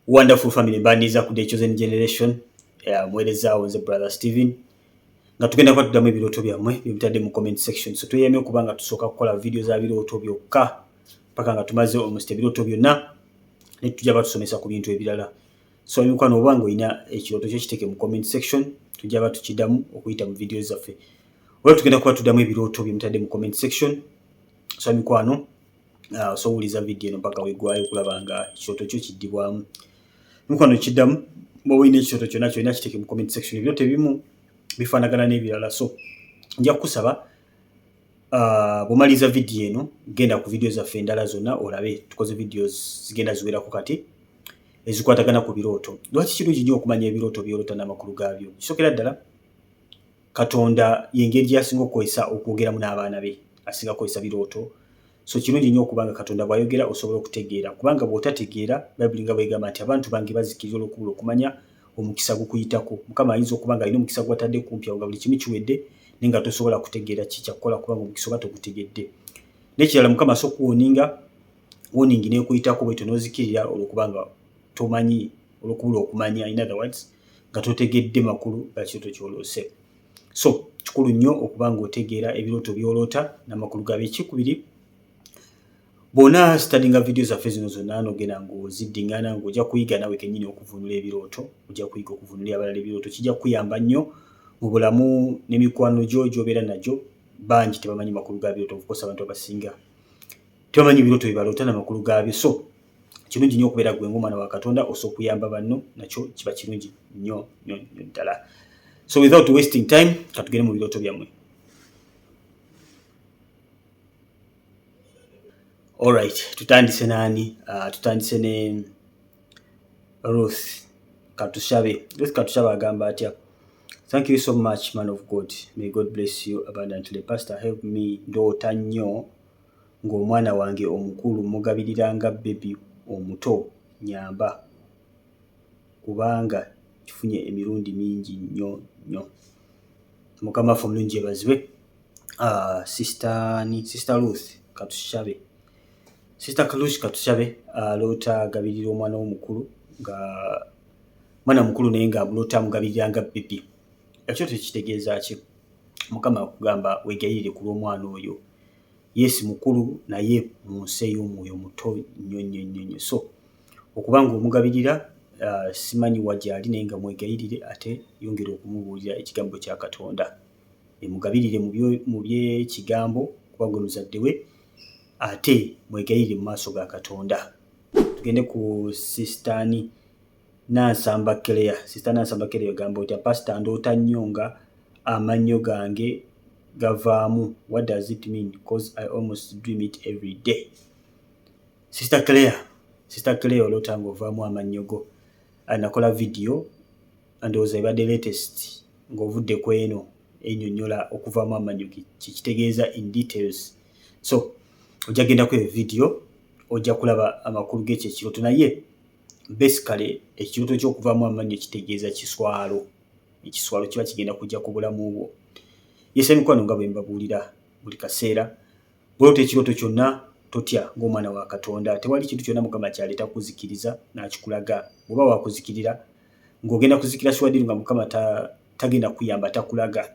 Wonderful family bandiza ku The Chosen Generation mwereza wanze brother Steven nga tugenda kwatuddamu ebirooto byammwe byebitadde mu comment section. So tuyemye okubanga tusooka kukola video za birooto byokka paka nga tumaze almost ebirooto byonna ne tujja batusomesa ku bintu ebirala. So mikwano obanga oyina ekirooto kyo kiteeke mu comment section tujja batukiddamu okuyita mu videos zaffe. Olwo tugenda kwatuddamu ebirooto byemutadde mu comment section. So mikwano osowuliza video eno paka wegwayo okulaba nga ekirooto kyo kiddibwamu. Mikwano kiddamu bw'olina ekirooto kyonna kyonna kiteeke mu comment section. Ebirooto ebimu bifaanagana n'ebirala. So nja kukusaba bw'omaliza video eno genda ku video zaffe endala zonna olabe tukoze videos zigenda ziwerako kati ezikwatagana ku birooto. Lwaki kirungi nnyo okumanya ebirooto by'oloota n'amakulu gaabyo? Kisookera ddala Katonda y'engeri gy'asinga okukozesa okwogeramu n'abaana be, asinga kukozesa birooto. So kirungi nnyo okubanga Katonda bw'ayogera osobola okutegeera, kubanga bw'otategeera Bayibuli nga bw'egamba nti abantu bange bazikirira olw'okubula okumanya omukisa gukuyitako. Mukama ayinza okuba nga alina omukisa gw'atadde kumpi awo nga buli kimu kiwedde naye nga tosobola kutegeera ki kyakukola kubanga omukisa oba togutegedde. N'ekirala Mukama asobola okuwoninga warning n'ekuyitako bw'etyo n'ozikirira olw'okubanga tomanyi, olw'okubula okumanya, in other words nga totegedde makulu ga kirooto ky'oloose. So kikulu nnyo okuba ng'otegeera ebirooto by'oloota n'amakulu gaabyo. Ekikubiri, bw'ona studyinga video zaffe zino zonna n'ogenda ng'oziddiŋŋana ng'ojja kuyiga nawe kennyini okuvunula ebirooto, ojja kuyiga okuvunulira abalala ebirooto. Kijja kukuyamba nnyo mu bulamu n'emikwano gyo gy'obeera nagyo. Bangi tebamanyi makulu ga birooto, of course abantu abasinga tebamanyi birooto bye baloota n'amakulu gaabyo. So kirungi nnyo okubeera gwe ng'omwana wa Katonda osobola okuyamba banno, nakyo kiba kirungi nnyo ddala. So without wasting time, katugende mu birooto byammwe. Alright, tutandise nani? Tutandise ne Ruth Katushabe. Ruth Katushabe agamba atya: Thank you so much, man of God. May God bless you abundantly. Pastor, help me ndoota nnyo ng'omwana wange omukulu mugabiriranga baby omuto, nyamba kubanga kifunye emirundi mingi nnyo. Mukama ffe omulungi ebazibwe. Sister Ruth Katushabe. Sister Kalush Katushabe aloota agabirira omwana omukulu nga mwana mukulu naye nga amulota amugabiriranga baby. Ekyo tekitegeeza ki? Mukama akugamba wegayirire ku lw'omwana oyo. Yes mukulu naye mu nsi ey'omwoyo muto nnyo. So okubanga omugabirira simanyi wagyali naye nga mwegayirire ate yongera okumubuulira ekigambo kya Katonda. Mugabirire mu by'ekigambo kubanga omuzadde we ate mwegayirire mu maaso ga Katonda. Tugende ku Sister Nansamba Kelea. Sister Nansamba Kelea agamba otya: Pastor, ndoota nnyo nga amannyo gange gavaamu. What does it mean? Because I almost dream it every day. Sister Kelea oloota ng'ovaamu amannyo go. Nakola video ndowooza ebadde latest ng'ovudde ku eno ennyonnyola okuvaamu amannyo kitegeeza in details. So ojja genda ku video ojja kulaba amakulu g'ekyo ekirooto, naye basically ekirooto ky'okuvaamu amannyo kitegeeza kiswalo. Ekiswalo kiba kigenda kujja ku bulamu bwo. Yese mikwano nga bwe mbabuulira buli kaseera, bw'oloota ekirooto kyonna totya ng'omwana wa Katonda. Tewali kintu kyonna Mukama kyaleeta kuzikiriza n'akikulaga. Bw'oba wakuzikirira ng'ogenda kuzikira swadiri nga Mukama tagenda kuyamba, takulaga.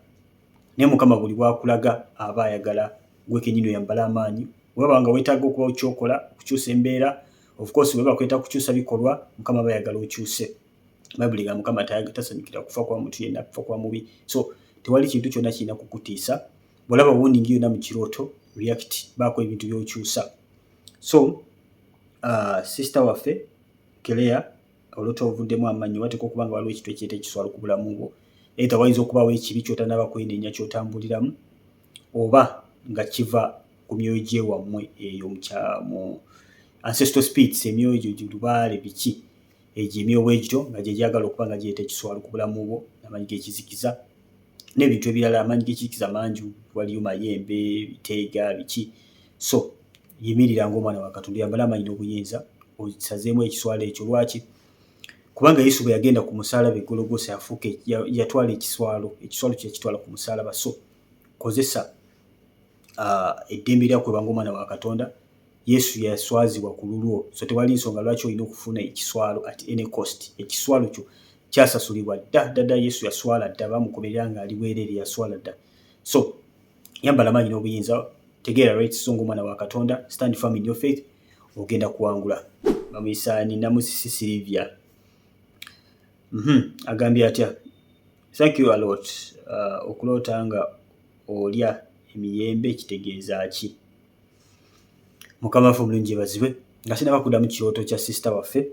Naye Mukama buli bw'akulaga aba ayagala gwe kennyini oyambala amaanyi. Bw'oba nga weetaaga okuba okyokola okukyusa embeera, of course bw'oba kwetaaga kukyusa bikolwa, Mukama aba ayagala okyuse. Bayibuli nga Mukama tasanyukira kufa kwa muntu yenna, kufa kwa mubi. So tewali kintu kyonna kirina kukutiisa. Bw'olaba warning yonna mu kirooto, react, baako ebintu by'okyusa. So sister waffe Kelea oloota ovuddemu amannyo, wateeka okuba nga waliwo ekintu ekiyita ekiswalo ku bulamu bwo. Either wayinza okubaawo ekibi ky'otanaba kwenenya ky'otambuliramu, oba nga kiva ku myoyo gy'ewammwe eyo mu ancestral spirits, emyoyo gyo lubaale biki egyo emyoyo bwegityo nga gye gyagala okuba nga gireeta ekiswalo ku bulamu bwo, n'amaanyi g'ekizikiza n'ebintu ebirala. Amaanyi g'ekizikiza mangi, waliyo mayembe, biteega, biki. So yimirira ng'omwana wa Katonda, yambala amaanyi n'obuyinza osazeemu ekiswalo ekyo. Lwaki? Kubanga Yesu bwe yagenda ku musaalaba e Gologoosa yafuuka yatwala ekiswalo kye kitwala ku musaalaba. So kozesa eddembe lyakwe ng'omwana wa Katonda, Yesu yaswazibwa ku lulwo, so tewali nsonga lwaki olina okufuna ekiswalo at any cost. Ekiswalo kyo kyasasulibwa dda Yesu yaswala dda, bamukomerera ng'ali bwereere yaswala dda. So yambala amaanyi n'obuyinza, tegeera right, so ng'omwana wa Katonda, stand firm in your faith, ogenda kuwangula. Bamuyisani Namusisi Sylvia agambye atya, thank you a lot. Okuloota nga olya emiyembe kitegeeza ki? Mukama waffe omulungi yeebazibwe. Nga sinaba kuddamu kirooto kya sister waffe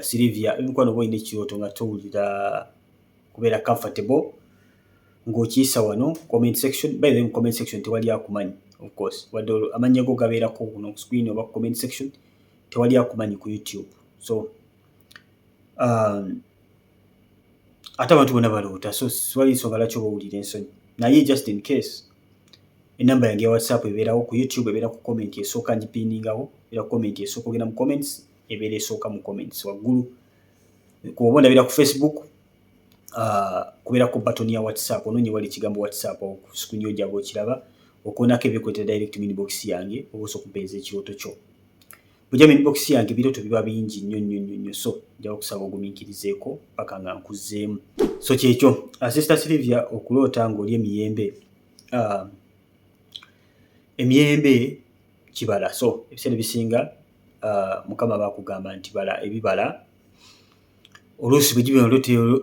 Sylvia, emikwano gwo ine kirooto nga towulira kubeera comfortable ng'okiyisa wano comment section. By the way, mu comment section tewali akumanyi, of course, wadde amannya go gabeerako kuno ku screen oba ku comment section, tewali akumanyi ku YouTube. So ate abantu bonna baloota, so siwali nsonga lwaki oba owulira ensonyi. Naye just in case, enamba yange ya WhatsApp ebeerawo ku YouTube, ebeera ku comment esooka ngipiningawo, ebeera ku comment esooka ogenda mu comments, ebeera esooka mu comments waggulu. Kuba ndabira ku Facebook, kubeera ku button ya WhatsApp, onoonye wali ekigambo WhatsApp awo ku screen yo gy'aba okiraba, okuonako ebikweta direct mu inbox yange, obuuza okubeeza ekirooto kyo. Bujja mu inbox yange ebirooto biba bingi nnyo, so nja okusaba ogumiikirizeeko paka nga nkuzzeemu. So kyekyo, Sister Sylvia, okuloota ng'olya emiyembe, emiyembe kibala. So ebiseera ebisinga Mukama baakugamba nti bala ebibala. Oluusi bwe giba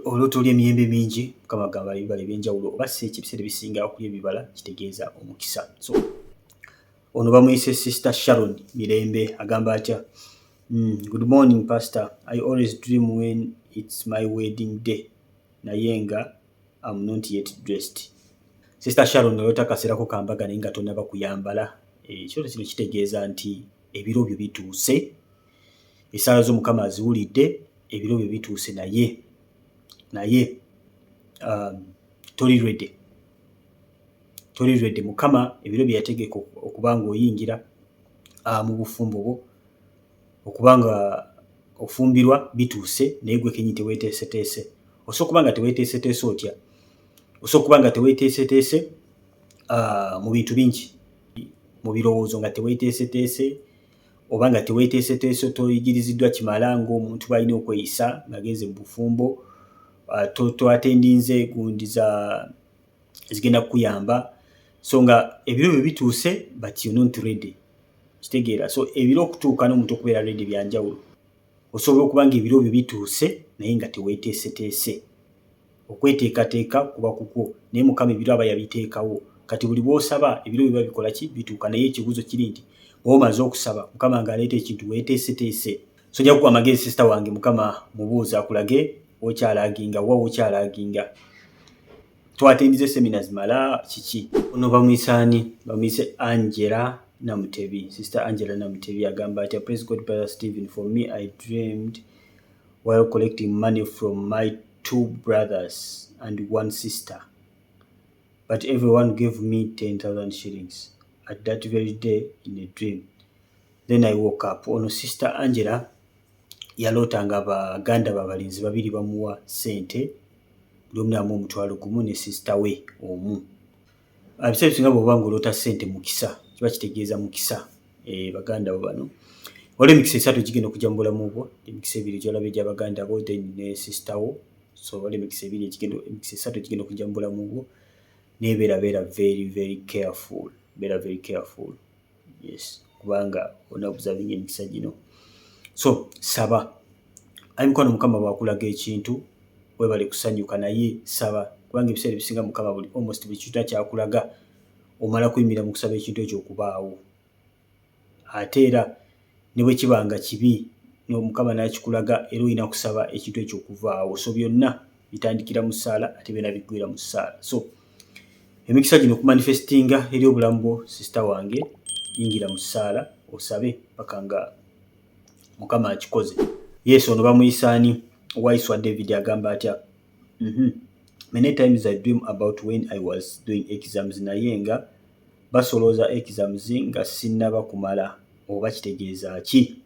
oloota olya emiyembe mingi, Mukama agamba ebibala ebyenjawulo, oba si ekyo ebiseera ebisinga okulya ebibala kitegeeza omukisa. So ono bamuyise Sister Sharon Mirembe agamba atya, good morning Pastor, I always dream when it's my wedding day, naye nga I'm not yet dressed. Sister Sharon oloota akaseera ko kambaga naye nga tonnaba kuyambala. Ekirooto kino kitegeeza nti ebiro byo bituuse, esaala z'Omukama aziwulidde, ebiro byo bituuse, naye toli ready. Mukama ebiro bye yategeka okuba ng'oyingira mu bufumbo bwo, okuba nga ofumbirwa bituuse, naye gwe kenyi teweeteeseteese. Osobola okuba nga teweeteeseteese otya? Osobola okuba nga teweeteeseteese mu bintu bingi, mu birowoozo nga teweeteeseteese, oba nga teweeteeseteese toyigiriziddwa kimala ng'omuntu bw'alina okweyisa ng'agenze mu bufumbo, twatendinze gundi zigenda kukuyamba. So nga ebiro byo bituuse but you're not ready. Kitegeera. So ebiro okutuuka n'omuntu okubeera ready byanjawulo. Osobola okuba nga ebiro byo bituuse naye nga teweeteeseteese. Okweteekateeka kuba kukwo, naye Mukama ebiro aba yabiteekawo. Kati buli bw'osaba ebiro biba bikola ki? Bituuka. Naye ekibuuzo kiri nti bw'oba omaze okusaba Mukama ng'aleeta ekintu weeteeseteese. So nja kukuwa amagezi sister wange, Mukama mubuuza akulage okyalaaginga wa okyalaaginga. Twatendize semina zimala kiki. Ono bamuyisani bamuyise Angela Namutebi. Sister Angela Namutebi agamba atya, praise God Brother Stephen, for me I dreamed while collecting money from my 2 brothers and 1 sister, but everyone gave me 10,000 shillings at that very day in a dream. Then I woke up. Ono Sister Angela yaloota nga baganda babalinzi babiri bamuwa sente, buli omu n'amuwa omutwalo gumu ne sister we omu. Ebiseera ebisinga bw'oba ng'oloota sente mukisa, kiba kitegeeza mukisa. Baganda bo bano waliwo emikisa 3 gigenda okujja mu bulamu bwo, emikisa 2 gy'olaba egy'abaganda bo then ne sister wo. So waliwo emikisa 3 gigenda okujja mu bulamu bwo, naye beera very careful. Beera very careful. Yes, kubanga onabuzabinga emikisa gino. So saba. Ayi mukwano, Mukama bw'akulaga ekintu webale kusanyuka, naye saba, kubanga ebiseera ebisinga Mukama almost buli kintu kyakulaga omala kuyimira mu kusaba ekintu ekyo okubaawo. Ate era ne bwe kiba nga kibi Mukama n'akikulaga era olina kusaba ekintu ekyo okuvaawo. So byonna bitandikira mu ssaala ate byonna biggwera mu ssaala. So emikisa gino okumanifestinga eri obulamu bwo sister wange, yingira mu ssaala osabe paka nga Mukama akikoze. Yes, ono bamuyisani Waiswa David agamba atya, many times I dream about when I was doing exams, naye nga basolooza exams nga sinnaba kumala, oba kitegeeza ki?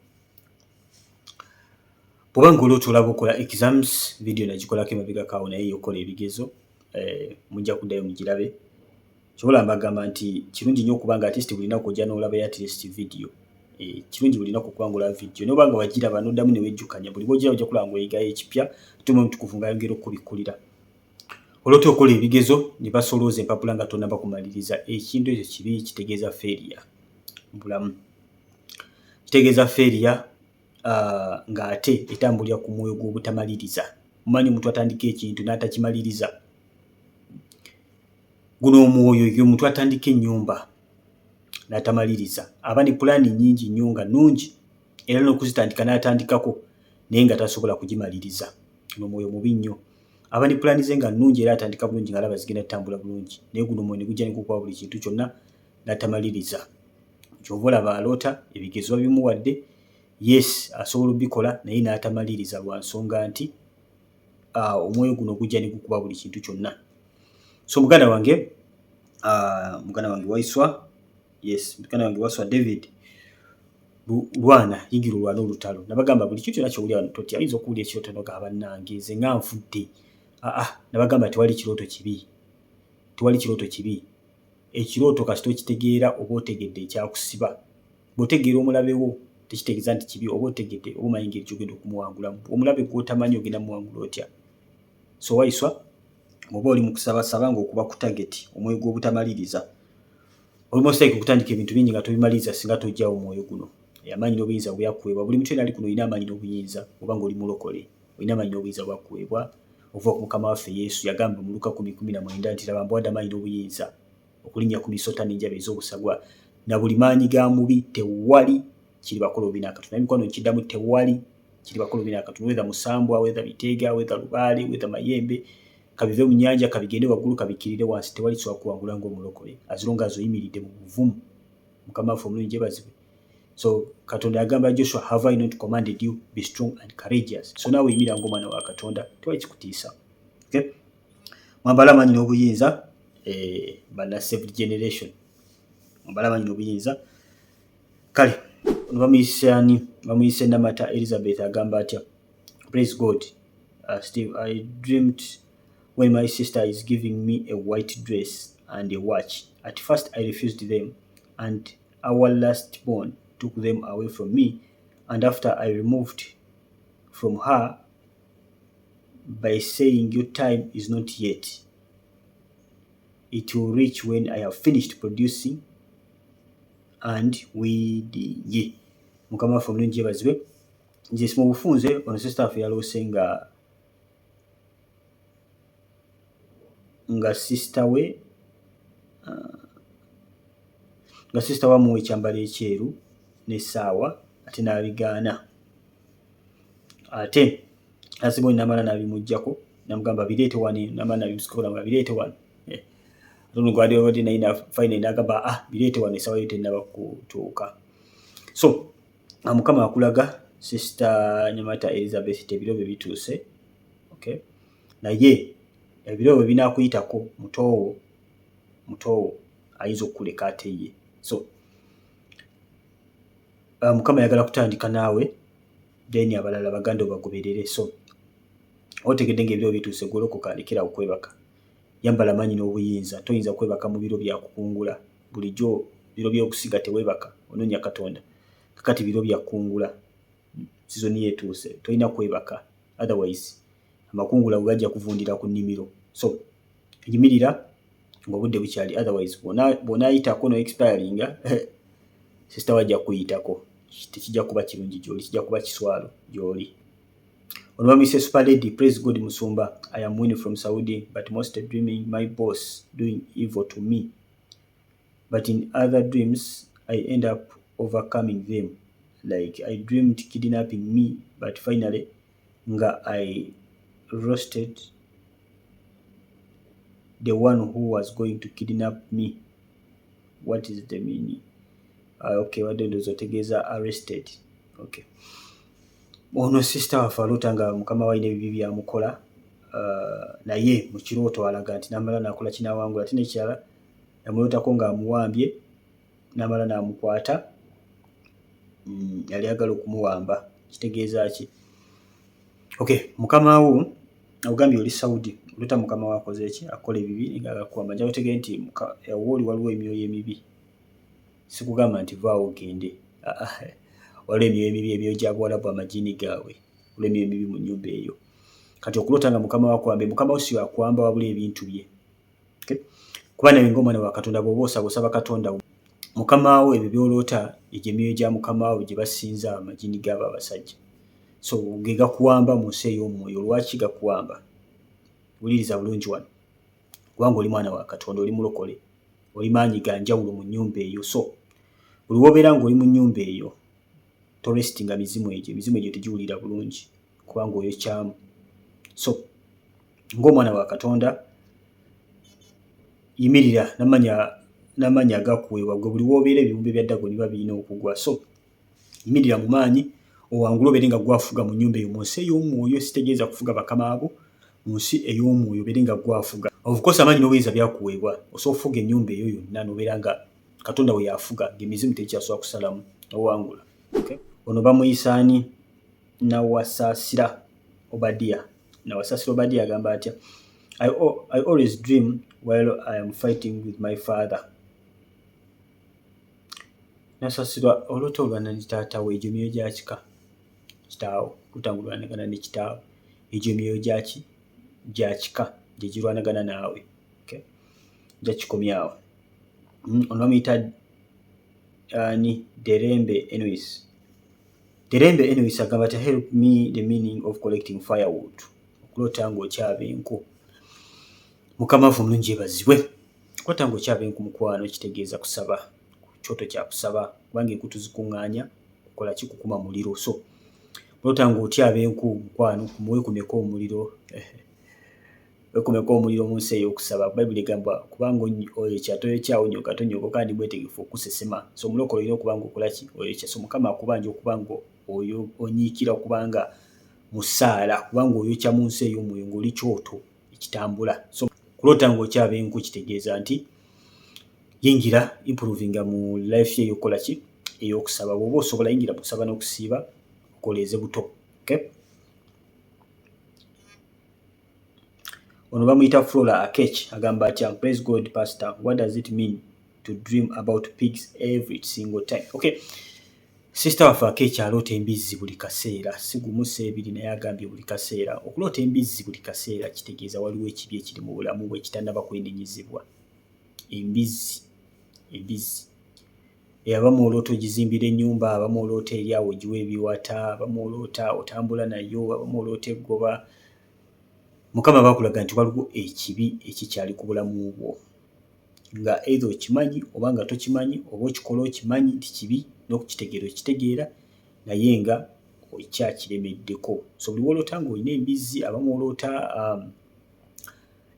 Bw'oba ng'oloota olaba okola exams, video nagikolako emabega kaawo naye yokola ebigezo, mujja kuddayo mugirabe. Kyobola mbagamba nti kirungi nnyo okuba nga at least buli lunaku ojja n'olaba at least video kirungi buli lunaku okwangula video noba nga wagiraba n'oddamu ne wejjukanya buli bw'ogiraba ojja kulaba ng'oyigayo ekipya ate Mwoyo Mutukuvu ng'ayongera okubikkulira. Olw'otta okola ebigezo ne basolooza empapula nga tonnaba kumaliriza, ekintu ekyo kibi, kitegeeza failure mu bulamu. Kitegeeza failure ng'ate etambulira ku mwoyo gw'obutamaliriza. Mumanyi omuntu atandika ekintu n'atakimaliriza. Guno omwoyo ye omuntu atandika ennyumba n'atamaliriza. Aba ne pulaani nnyingi nnyo nga nnungi era n'okuzitandika n'atandikako naye nga tasobola kugimaliriza. Guno omwoyo mubi nnyo. Aba ne pulaani ze nga nnungi era atandika bulungi ng'alaba zigenda tutambula bulungi. Naye guno omwoyo ne gujja ne gukuba buli kintu kyonna n'atamaliriza. Ky'ova olaba aloota ebigezo bimuwadde, yes asobola obikola naye n'atamaliriza lwa nsonga nti omwoyo guno gujja ne gukuba buli kintu kyonna. So muganda wange Waiswa, yes, muganda wange Waiswa David, lwana yigira olwana olutalo. Nabagamba buli kintu kyonna ky'owulira totya, ayinza okuwulira ekirooto n'ogamba bannange nze nga nfudde. Nabagamba tewali kirooto kibi. Tewali kirooto kibi. Ekirooto kasita okitegeera oba otegedde ekyakusiba. Bw'otegeera omulabe wo tekitegeeza nti kibi, oba otegedde oba omanyi engeri gy'ogenda okumuwangulamu. Omulabe gw'otamanyi ogenda muwangula otya? So Waiswa, bw'oba oli mu kusabasaba ng'okuba ku target, omwoyo gw'obutamaliriza, olimo sitaiki okutandika ebintu bingi nga tobimaliriza singa tojjawo omwoyo guno. Amaanyi n'obuyinza bwakuweebwa. Buli muntu yenna ali kuno olina amaanyi n'obuyinza oba ng'oli mulokole. Olina amaanyi n'obuyinza bwakuweebwa okuva ku Mukama waffe Yesu. Yagamba mu Luka 10:19 nti laba mbawadde amaanyi n'obuyinza okulinnya ku misota n'enjabe ez'obusagwa na buli maanyi ga mubi tewali kiri bakola obi n'akatono. Emikono nkiddamu tewali kiri bakola obi n'akatono. Wether musambwa, wether biteega, wether lubaale, wether mayembe, kabive mu nnyanja, kabigende waggulu, kabikirire wansi, tewali kisobola kuwangula ng'omulokole as long as oyimiridde mu buvumu. Mukama waffe omulungi yeebazibwe. So Katonda yagamba Joshua, have I not commanded you, be strong and courageous. So naawe yimira ng'omwana wa Katonda, tewali kikutiisa. Okay? Mwambala amaanyi n'obuyinza, bana saved generation. Mwambala amaanyi n'obuyinza. Kale, bamuyise Namata Elizabeth agamba atya. Praise God. Steve, I dreamt when my sister is giving me a white dress and a watch. At first I refused them, and our last born took them away from me, and after I removed from her by saying your time is not yet. It will reach when I have finished producing and weeding. Mukama waffe omulungi yeebazibwe. Nze mu bufunze ono sister waffe yaloose nga sister we amuwa ekyambalo ekyeru n'essaawa ate n'abigaana. Ate asibwe namala n'abimuggyako n'amugamba bireete wano, namala n'abimusikola nga bireete wano. Gwali obadde naye fine n'agamba bireete wano essaawa yo tennaba kutuuka. So Mukama akulaga sister Nyamata Elizabeth ebiro bye bituuse. Okay? Naye ebiro bwe binaakuyitako mutoowo ayinza okukuleka ate ye. So Mukama yagala kutandika naawe then abalala baganda obagoberere. So otegedde ng'ebiro bituuse golokoka lekera okwebaka. Yambala amaanyi n'obuyinza. Toyinza kwebaka mu biro bya kukungula. Bulijjo biro by'okusiga teweebaka, onoonya Katonda. Kakati biro bya kukungula sizoni yetuuse, toyina kwebaka, otherwise amakungula gajja kuvundira ku nnimiro. So yimirira ng'obudde bukyali, otherwise bw'onaayitako no expiringa sister wajja kuyitako, tekijja kuba kirungi gy'oli, kijja kuba kiswalo gy'oli. Ono bamuyise Super Lady, praise God Musumba. I am winning from Saudi, but most dreaming my boss doing evil to me. But in other dreams, I end up overcoming them. Like I dreamed kidnapping me, but finally, I roasted the one who was going to kidnap me. What is the meaning? Okay, what does otegeza arrested? Okay. Ono sister waffe aloota nga mukama wayina ebibi byamukola, naye mu kirooto alaga nti namala nakola kinaawangula. Ate n'ekirala yamulootako ng'amuwambye, namala n'amukwata, yali agala okumuwamba. Kitegeeza ki? Okay, mukama wo agambye oli Saudi, oloota mukama wo akoze ki? Akola ebibi ng'agakuwamba. Nja otegere nti wooli waliwo emyoyo emibi. Sikugamba nti vaawo ogende. waliwo emyoyo emibi ebyojja Abawarabu amajini gaabwe, waliwo emyoyo emibi mu nnyumba eyo. Kati okuloota nga mukama wo akwambye, mukama wo si akwamba wabula ebintu bye. Kuba nawe ng'omwana wa Katonda bw'oba osaba Katonda mukama wo, ebyo by'oloota egyo emyoyo gya mukama wo gye basinza amajini gaabo abasajja. So ge gakuwamba mu nsi ey'omwoyo. Lwaki gakuwamba? Wuliriza bulungi wano. Kubanga oli mwana wa Katonda, oli mulokole, oli maanyi ga njawulo mu nnyumba eyo. So buli wobeera ng'oli mu nnyumba eyo tolesitinga mizimu egyo. Emizimu egyo tegiwulira bulungi kubanga oyokyamu. So ng'omwana wa Katonda yimirira n'amannya agakuweebwa gwe. Buli wobeera ebibumbe bya Dagoni biba birina okugwa. So yimirira mu maanyi owangula obeere nga gwafuga mu nnyumba eyo mu nsi ey'omwoyo. Sitegeeza kufuga bakama abo, mu nsi ey'omwoyo obeere nga gwafuga. Of course amaanyi n'obuyinza byakuweebwa, osobola okufuga ennyumba eyo yonna n'obeera nga Katonda we yafuga, ng'emizimu tekyasobola kusalamu n'owangula. Ono bamuyisa ani? Nawasaasira Obadiah. Nawasaasira Obadiah agamba atya? I always dream while I am fighting with my father. Nasaasirwa oloota olwana ne taata we. Egyo emyoyo gya kika kitaawo, kutangulwanagana ne kitaawo. Egyo emyoyo gya kika gye girwanagana naawe. Nja kikomyawo. Ono bamuyita ani? Derembe Enos. Derembe Enos agamba ati help me the meaning of collecting firewood. Okuloota ng'okyaba enku. Mukama waffe omulungi yeebazibwe. Okuloota ng'okyaba enku mukwano kitegeeza kusaba. Kyoto kya kusaba kubanga enku tuzikuŋŋaanya kukola ki? Kukuma muliro. So okuloota ng'otyaba enku mukwano weekumeko omuliro. Weekumeko omuliro mu nsi ey'okusaba. Bayibuli egamba kubanga oyokya toyokya, onyoka tonyoka kandi bwetegefu okusesema. So omulokole olina okuba ng'okola ki? Oyokya. So Mukama akubanja okuba ng'onyiikira okubanga musaala kubanga oyokya mu nsi ey'omwoyo ng'oli kyoto ekitambula. So kuloota ng'okyaba enku kitegeeza nti yingira improvinga mu life ye ey'okukola ki? Ey'okusaba. Bw'oba osobola yingira mu kusaba n'okusiiba okoleeze buto. Ono bamuyita Flora Akech agamba atya? Praise God pastor, what does it mean to dream about pigs every single time? Sister waffe Akech aloota embizzi buli kaseera, si gumu si ebiri naye agambye buli kaseera. Okuloota embizzi buli kaseera kitegeeza waliwo ekibi ekiri mu bulamu bwe kitannaba kwenenyezebwa. Embizzi. Abamu oloota ogizimbira ennyumba, abamu oloota eri awo ogiwa ebiwata, abamu oloota otambula nayo, abamu oloota eggoba. Mukama bakulaga nti waliwo ekibi ekikyali ku bulamu bwo. Nga either okimanyi oba nga tokimanyi, oba okikola okimanyi nti kibi n'okukitegeera okitegeera naye nga okyakiremeddeko. So buli woloota ng'olina embizzi, abamu oloota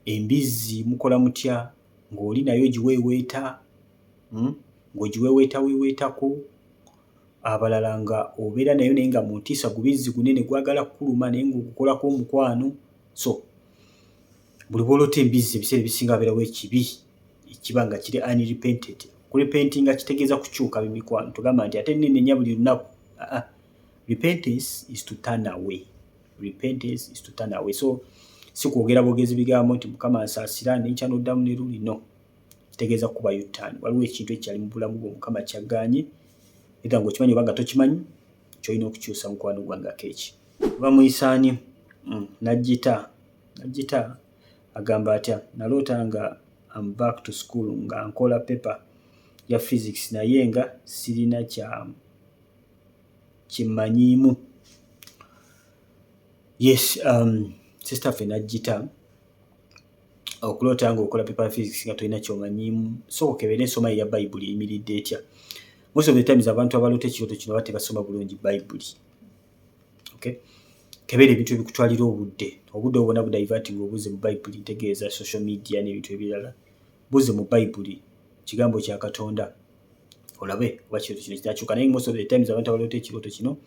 embizzi mukola mutya ng'oli nayo giweeweeta, ng'ogiweeweetaweeweetako. Abalala nga obeera nayo naye nga mu ntiisa gubizzi gunene gwagala kukuluma naye ng'ogukolako omukwano. So buli bw'oloota embizzi ebiseera ebisinga abeerawo ekibi ekiba nga kiri unrepented. Kurepentinga kitegeeza kukyuka bimikwano. Tugamba nti ate nnenenya buli lunaku. Repentance is to turn away. Repentance is to turn away. So si kwogera bwogezi bigambo nti Mukama ansaasira n'enkya n'oddamu ne luli. No. Kitegeeza kubayo ttaani. Waliwo ekintu ekyali mu bulamu bwo Mukama kyaggaanye. Era ng'okimanyi oba nga tokimanyi ky'olina okukyusa mukwano gwange Akech. Bamuyisa ani? Najjita agamba atya? Naloota nga I'm back to school nga nkola paper ya physics naye nga sirina kimanyiimu. Yes, sister ffe Najjita, okuloota ng'okola paper ya physics nga tolina ky'omanyiimu. So okebere ensoma ya Bayibuli eyimiridde etya? Most of the times abantu abaloota ekirooto kino bate basoma bulungi Bayibuli. Kebere ebintu ebikutwalira obudde obwonna budiverting obuze mu Bayibuli, ntegeeza social media n'ebintu ebirala. Buze mu Bayibuli, kigambo kya Katonda. Olabe oba ekirooto kino kinakyuka. Naye most of the times abantu abaloota ekirooto kino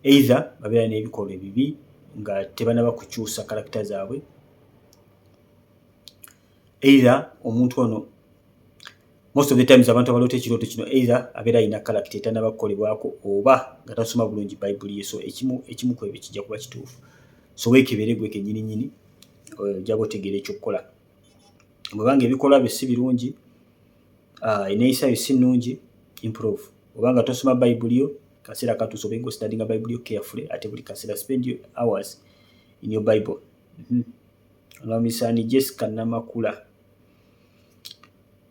either babeera n'ebikolwa ebibi nga tebanaba kukyusa karakita zaabwe, either omuntu ono most of the times abantu abaloota ekirooto kino either abeera alina karakita etannaba kukolebwako oba nga tasoma bulungi Bayibuli ye. So ekimu ku ebyo kijja kuba kituufu. So weekebere gwe kennyini ojja otegeera ekyokukola. Bwebanga ebikolwa byo si birungi, enneeyisa yo si nnungi, improve. obanga tosoma Bible yo kaseera katuusa obenga studying Bible yo carefully ate buli kaseera spend your hours in your Bible. Olwamisani Jessica Namakula.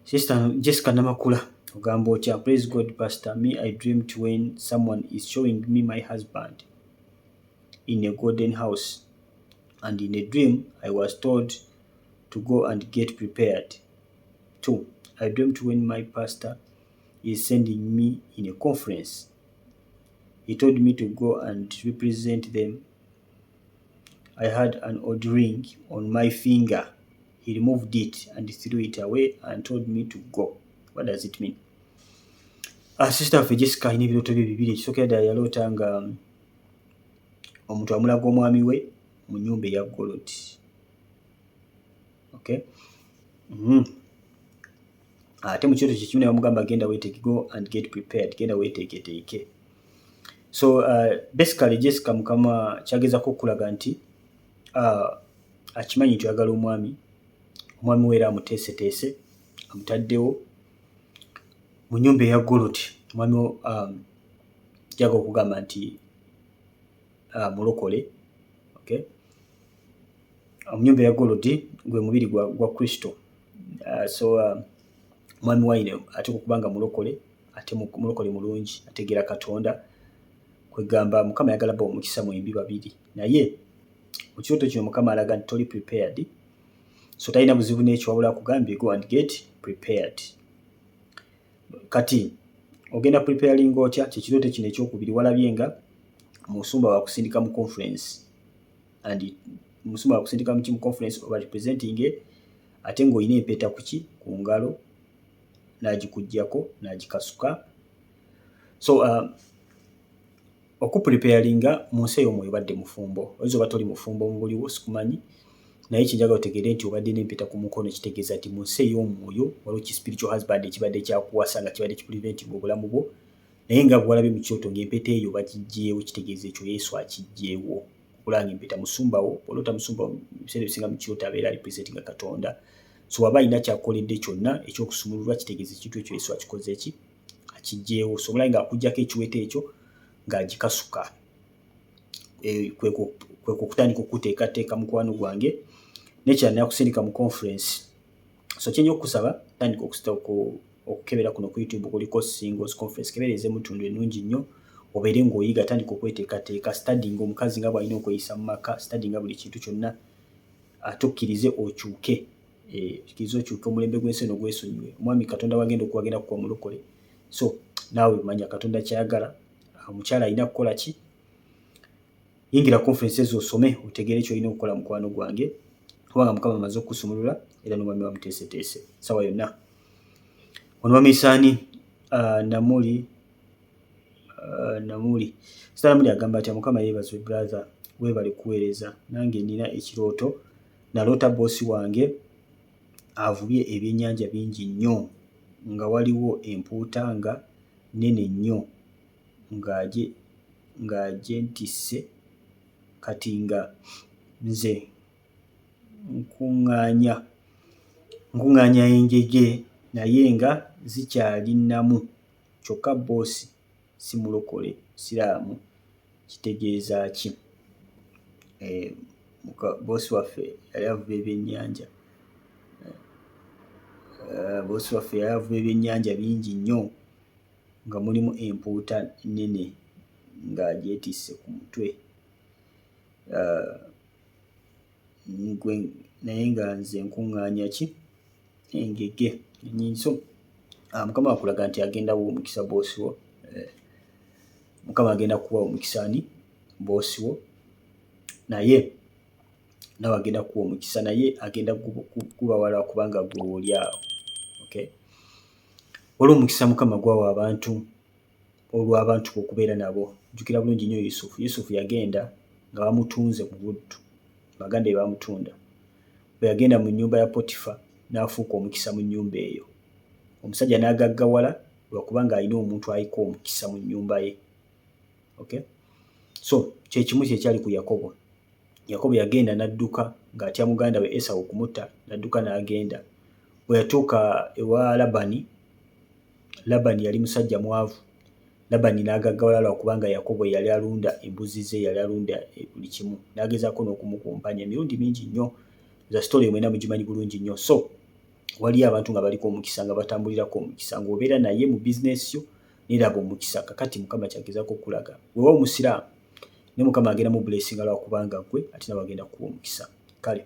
Sister Jessica Namakula ogamba otya? Praise God Pastor, me I dreamed when someone is showing me my husband in a golden house, and in a dream I was told to go and get prepared. 2. I dreamt when my pastor is sending me in a conference. He told me to go and represent them. I had an odd ring on my finger. He removed it and threw it away and told me to go. What does it mean? Sister of Jessica alina ebirooto bye bibiri. Ekisookera ddala yaloota nga omuntu amulaga omwami we mu nnyumba eya Goloti. Okay? Ate mu kirooto kyekimu ne bamugamba genda go and get prepared, genda weeteeketeeke. So basically Jessica mukama kyagezako okulaga nti akimanyi nti oyagala omwami we era amuteeseteese, amutaddewo mu nnyumba eya Goloti. Omwami jaga okugamba nti mulokole. Okay? Mu nnyumba eya Goloti gwe mubiri gwa Kristo. So omwami waine ate okubanga mulokole, ate mulokole mulungi, ategeera Katonda, kwegamba Mukama yagala ba omukisa mwembi babiri. Naye mu kirooto kino Mukama alaga nti toli prepared, so talina buzibu n'ekyo wabula akugambye go and get prepared. Kati ogenda preparing otya? Kyekirooto kino ekyokubiri walabye nga musumba wakusindika mu conference, and musumba wakusindika mu conference oba representing, ate ng'olina empeta kuki ku ngalo n'agikuggyako n'agikasuka. So okupreparinga mu nsi ey'omwoyo obadde mufumbo, oyinza oba toli mufumbo mu buliwo sikumanyi, naye kinjaga otegeere nti obadde n'empeta ku mukono, kitegeeza nti mu nsi ey'omwoyo waliwo ki spiritual husband ekibadde kyakuwasa nga kibadde kipreventing obulamu bwo, naye nga bwalabye mu kyoto ng'empeta eyo bagiggyeewo, kitegeeza ekyo Yesu akiggyeewo. Okulanga empeta musumbawo, olota musumbawo ebiseera ebisinga mu kyoto abeera representing Katonda. So waba alina kyakoledde kyonna ekyokusumululwa, kitegeeza ekintu ekyo Yesu akikoze eki, akiggyeewo. So omulala ng'akuggyako ekiwete ekyo ng'agikasuka. Kwe kutandika okuteekateeka mukwano gwange nekyala nakusindika mu conference. So kyenja okusaba tandika okukebera kuno ku YouTube kuliko singles conference, kebereze mutundu ennungi nnyo, obeere ng'oyiga, tandika okweteekateeka, studying omukazi nga bw'alina okweyisa mu maka, studying buli kintu kyonna, atukkirize okyuke. Kiriza okyuke, omulembe gw'ensi eno gwesonyiwe. Omwami Katonda wagenda okuwagenda kuba mulokole. So naawe manya Katonda kyayagala. Omukyala alina kukola ki? Yingira conferences osome otegeere ky'olina okukola mukwano gwange, kubanga Mukama amaze okusumulula era n'omwami bamuteeseteese sawa yonna. Ono bamisaani Namuli Sita Namuli agamba atya? Mukama yeebazwe brother, weebale kuweereza. Nange nina ekirooto, naloota boosi wange avubye ebyennyanja bingi nnyo, nga waliwo empuuta nga nnene nnyo ng'agyentisse, kati nga nze nkuŋŋaanya engege naye nga zikyali nnamu, kyokka boosi si mulokole siraamu, kitegeeza ki? Boosi waffe yali avuba ebyennyanja. Boosi waffe yali avuba ebyennyanja bingi nnyo nga mulimu empuuta nnene ng'agyetisse ku mutwe, naye nga nze nkuŋŋaanya ki? Engege ennyingi. So Mukama wakulaga nti agenda wa omukisa boosi wo. Mukama agenda kuwa omukisa ani? Boosi wo. Naye nawe agenda kuwa omukisa, naye agenda kubawala kubanga gwe oli awo. Okay? Waliwo omukisa Mukama gwawa abantu olw'abantu okubeera nabo. Jjukira bulungi nnyo Yusufu yagenda nga bamutunze mu buddu, baganda be bamutunda. Bwe yagenda mu nnyumba ya Potifa n'afuuka omukisa mu nnyumba eyo. Omusajja n'agaggawala lwakubanga alina omuntu aliko omukisa mu nnyumba ye. Okay? So kyekimu kyekyali ku Yakobo. Yakobo yagenda n'adduka ng'atya muganda we Esawu okumutta, n'adduka n'agenda. Bwe yatuuka ewa Labani yali musajja mwavu, Labani n'agaggawala lwakubanga Yakobo yali alunda embuzi ze, yali alunda buli kimu, n'agezaako n'okumukumpanya emirundi mingi nnyo. Za story mwena mugimanyi bulungi nnyo. So waliyo abantu nga baliko omukisa, nga batambulirako omukisa, ng'obeera naye mu bizinesi yo neeraba omukisa. Kakati Mukama kyagezaako okulaga weewa omusiraamu ne Mukama agenda mu blessinga lwakubanga gwe ate nawe agenda kuwa omukisa. Kale